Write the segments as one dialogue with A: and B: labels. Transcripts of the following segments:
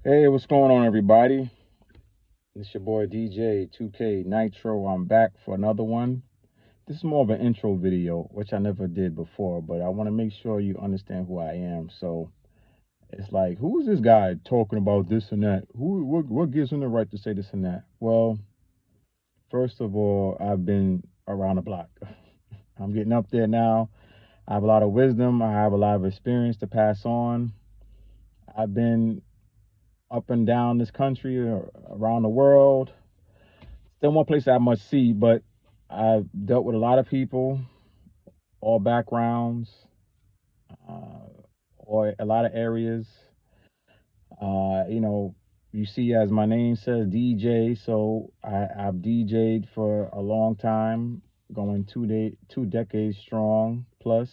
A: Hey, what's going on, everybody? It's your boy DJ 2K Nitro. I'm back for another one. This is more of an intro video, which I never did before, but I want to make sure you understand who I am. So it's like, who is this guy talking about this and that? What gives him the right to say this and that? Well, first of all, I've been around the block. I'm getting up there now. I have a lot of wisdom. I have a lot of experience to pass on. I've been up and down this country, around the world. Still one place I must see, but I've dealt with a lot of people, all backgrounds, uh, or a lot of areas. You know, you see, as my name says, DJ. So I've DJ'd for a long time, going 2 decades strong plus.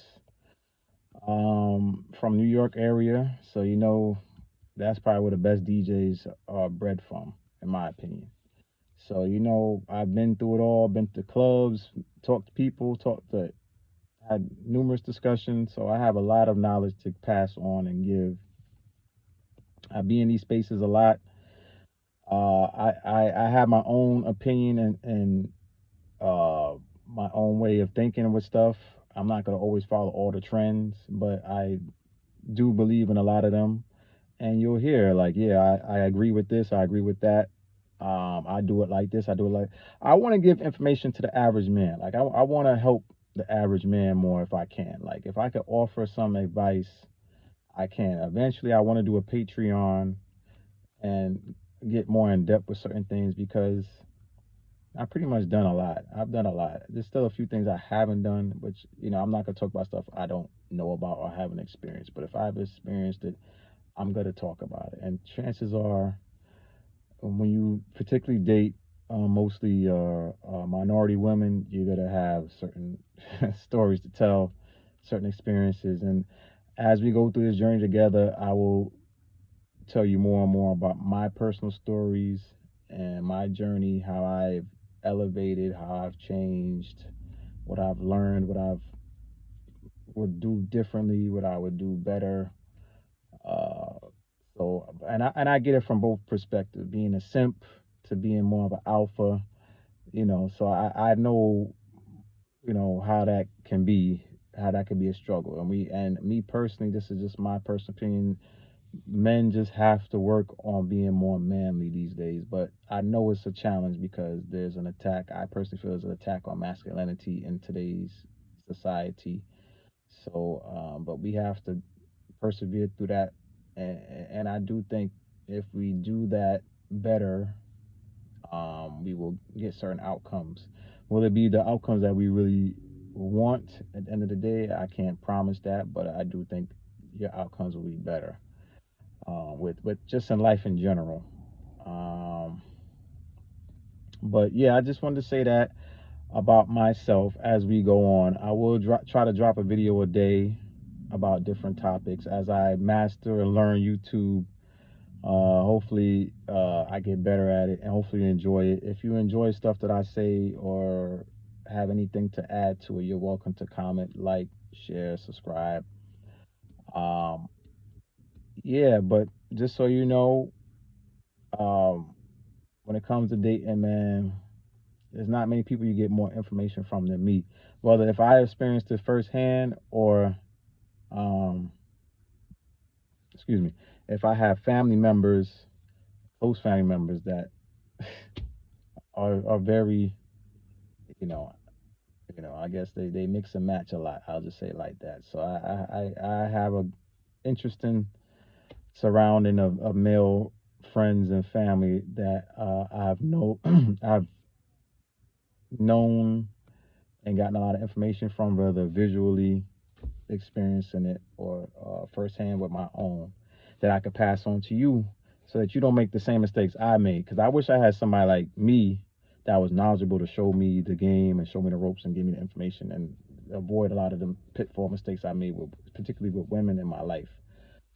A: From New York area, so that's probably where the best DJs are bred from, in my opinion. So I've been through it all. Been to clubs, talked to people, had numerous discussions. So I have a lot of knowledge to pass on and give. I be in these spaces a lot. I have my own opinion and my own way of thinking with stuff. I'm not gonna always follow all the trends, but I do believe in a lot of them. And you'll hear like, yeah, I agree with this, I agree with that. I do it like this, I do it like. I want to give information to the average man. Like I want to help the average man more if I can. Like if I could offer some advice, I can. Eventually, I want to do a Patreon and get more in depth with certain things because I've pretty much done a lot. I've done a lot. There's still a few things I haven't done, which I'm not gonna talk about stuff I don't know about or haven't experienced. But if I've experienced it, I'm gonna talk about it. And chances are, when you particularly date mostly minority women, you're gonna have certain stories to tell, certain experiences. And as we go through this journey together, I will tell you more and more about my personal stories and my journey, how I've elevated, how I've changed, what I've learned, what I would do differently, what I would do better. Uh, and I get it from both perspectives, being a simp to being more of an alpha. So I know how that can be, how that can be a struggle. And me personally, this is just my personal opinion. Men just have to work on being more manly these days, but I know it's a challenge because there's an attack. I personally feel there's an attack on masculinity in today's society. So but we have to persevere through that. And I do think if we do that better, we will get certain outcomes. Will it be the outcomes that we really want at the end of the day? I can't promise that, but I do think your outcomes will be better, with just in life in general. Um, but yeah, I just wanted to say that about myself as we go on. I will try to drop a video a day about different topics as I master and learn YouTube. Hopefully, I get better at it and hopefully you enjoy it. If you enjoy stuff that I say or have anything to add to it, you're welcome to comment, like, share, subscribe. Um, yeah, but just so you know, um, when it comes to dating, man, there's not many people you get more information from than me. Whether if I experienced it firsthand or, um, excuse me, if I have family members, close family members that are very, you know, I guess they mix and match a lot. I'll just say it like that. So I have a interesting surrounding of male friends and family that I've known and gotten a lot of information from, whether visually experiencing it or firsthand with my own, that I could pass on to you so that you don't make the same mistakes I made. Because I wish I had somebody like me that was knowledgeable to show me the game and show me the ropes and give me the information and avoid a lot of the pitfall mistakes I made, particularly with women in my life.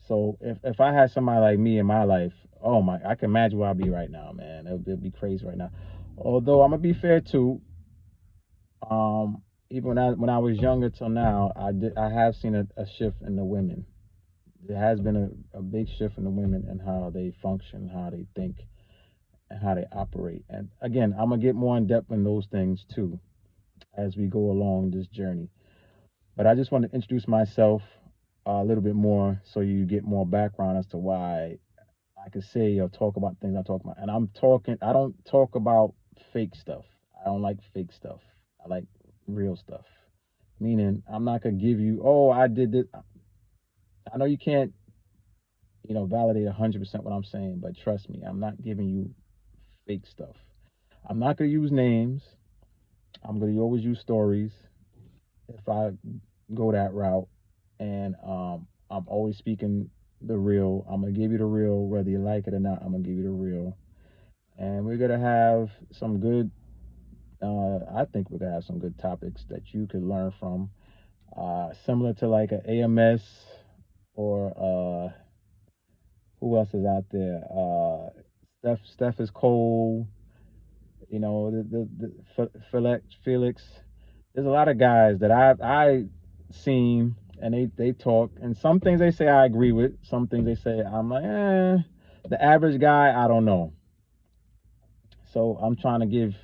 A: So if I had somebody like me in my life, oh my, I can imagine where I'd be right now, man. It'd be crazy right now. Although I'm gonna be fair too, even when I was younger till now, I have seen a shift in the women. There has been a big shift in the women and how they function, how they think, and how they operate. And again, I'm gonna get more in depth in those things too as we go along this journey. But I just want to introduce myself a little bit more so you get more background as to why I could say or talk about things I talk about. And I don't talk about fake stuff. I don't like fake stuff. I like real stuff. Meaning, I'm not going to give you, oh, I did this. I know you can't, validate 100% what I'm saying, but trust me, I'm not giving you fake stuff. I'm not going to use names. I'm going to always use stories if I go that route. And I'm always speaking the real. I'm going to give you the real, whether you like it or not. I'm going to give you the real. And we're gonna have some good. I think we're gonna have some good topics that you could learn from, similar to like an AMS or who else is out there? Steph is Cole. Felix. There's a lot of guys that I seen and they talk, and some things they say I agree with. Some things they say I'm like, eh. The average guy, I don't know. So I'm trying to give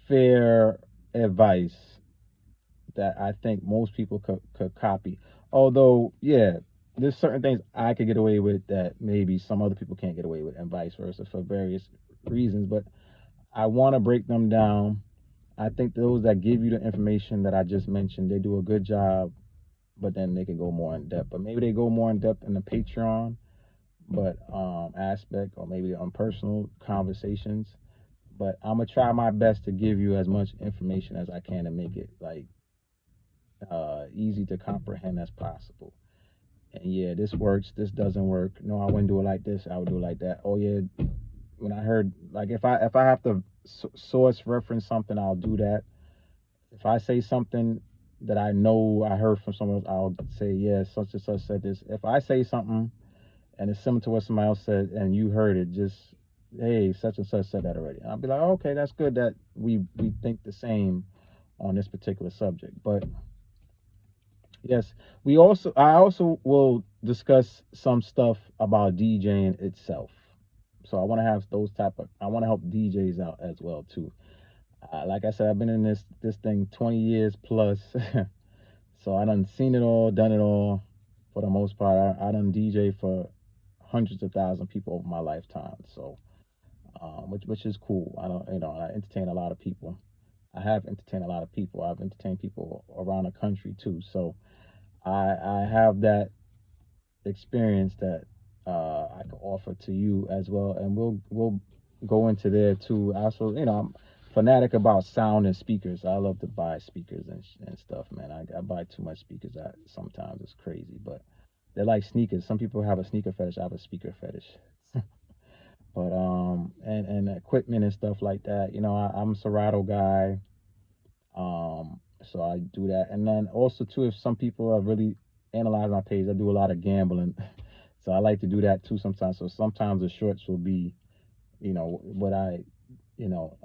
A: fair advice that I think most people could copy. Although, yeah, there's certain things I could get away with that maybe some other people can't get away with, and vice versa for various reasons. But I want to break them down. I think those that give you the information that I just mentioned, they do a good job, but then they can go more in depth. But maybe they go more in depth in the Patreon, but aspect, or maybe on personal conversations. But I'm gonna try my best to give you as much information as I can to make it like easy to comprehend as possible. And yeah, this works. This doesn't work. No, I wouldn't do it like this. I would do it like that. Oh yeah, when I heard like if I have to source reference something, I'll do that. If I say something that I know I heard from someone else, I'll say yeah, such and such said this. If I say something and it's similar to what somebody else said and you heard it, just hey, such and such said that already. And I'll be like, oh, okay, that's good that we think the same on this particular subject. But yes, I also will discuss some stuff about DJing itself. So I want to have those type of I want to help DJs out as well too. Like I said, I've been in this thing 20 years plus, so I done seen it all, done it all. For the most part, I done DJ for hundreds of thousands of people over my lifetime. So, which is cool. I don't, I entertain a lot of people. I have entertained a lot of people. I've entertained people around the country too. So I have that experience that I can offer to you as well, and we'll go into there too. Also, I'm fanatic about sound and speakers. I love to buy speakers and stuff, man. I buy too much speakers. That sometimes it's crazy, but they're like sneakers. Some people have a sneaker fetish. I have a speaker fetish. But and equipment and stuff like that. I'm a Serato guy. So I do that, and then also too, if some people have really analyzed my page, I do a lot of gambling, so I like to do that too sometimes. So sometimes the shorts will be, what I, you know,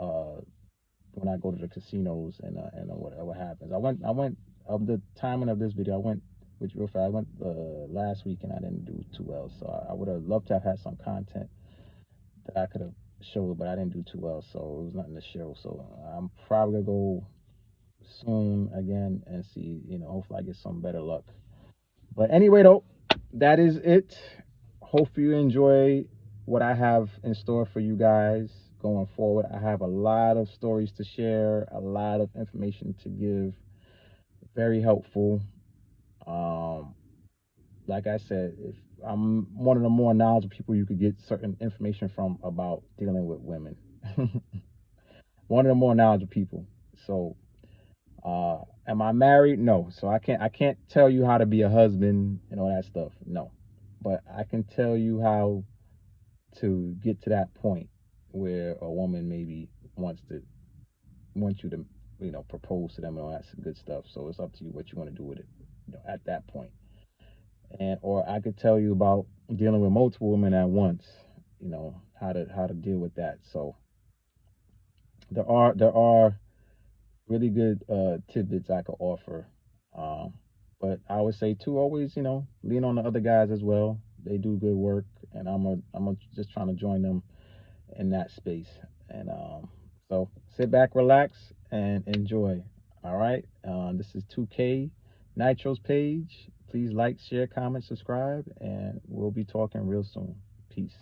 A: when I go to the casinos and what happens. I went of the timing of this video. I went, which real fast. I went last week and I didn't do too well. So I would have loved to have had some content that I could have showed, but I didn't do too well. So it was nothing to show. So I'm probably gonna go soon again and see, hopefully I get some better luck. But anyway, though, that is it. Hopefully you enjoy what I have in store for you guys going forward. I have a lot of stories to share, a lot of information to give. Very helpful. Um, like I said, if I'm one of the more knowledgeable people you could get certain information from about dealing with women. One of the more knowledgeable people. So am I married? No. So I can't tell you how to be a husband and all that stuff. No. But I can tell you how to get to that point where a woman maybe wants you to, propose to them and all that good stuff. So it's up to you what you want to do with it, at that point. And or I could tell you about dealing with multiple women at once, how to deal with that. So there are really good tidbits I could offer. Um, But I would say too, always, lean on the other guys as well. They do good work, and I'm just trying to join them in that space. And so sit back, relax, and enjoy. All right. This is 2K Nitro's page. Please like, share, comment, subscribe, and we'll be talking real soon. Peace.